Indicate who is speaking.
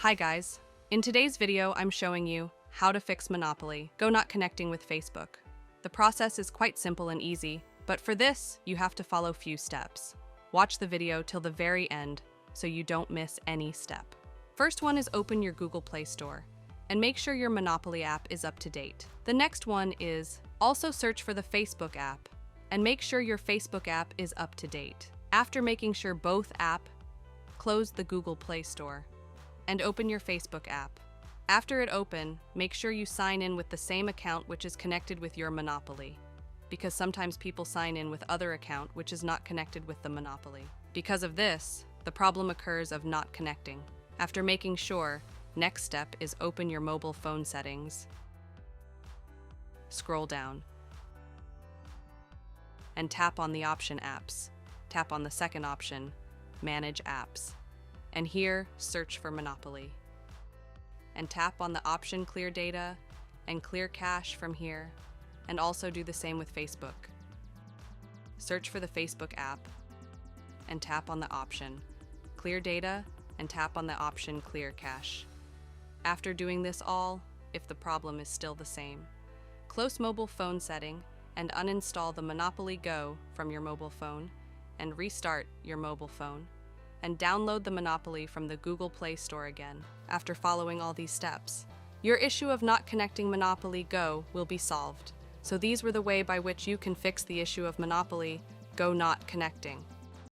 Speaker 1: Hi guys. In today's video, I'm showing you how to fix Monopoly Go not connecting with Facebook. The process is quite simple and easy, but for this, you have to follow few steps. Watch the video till the very end so you don't miss any step. First one is open your Google Play Store and make sure your Monopoly app is up to date. The next one is also search for the Facebook app and make sure your Facebook app is up to date. After making sure both apps, close the Google Play Store and open your Facebook app. After it open, make sure you sign in with the same account which is connected with your Monopoly, because sometimes people sign in with other account which is not connected with the Monopoly. Because of this, the problem occurs of not connecting. After making sure, next step is open your mobile phone settings, scroll down, and tap on the option Apps. Tap on the second option, Manage Apps, and here search for Monopoly. And tap on the option Clear Data and Clear Cache from here, and also do the same with Facebook. Search for the Facebook app and tap on the option Clear Data and tap on the option Clear Cache. After doing this all, if the problem is still the same, close mobile phone setting and uninstall the Monopoly Go from your mobile phone and restart your mobile phone and download the Monopoly from the Google Play Store again. After following all these steps, your issue of not connecting Monopoly Go will be solved. So these were the way by which you can fix the issue of Monopoly Go not connecting.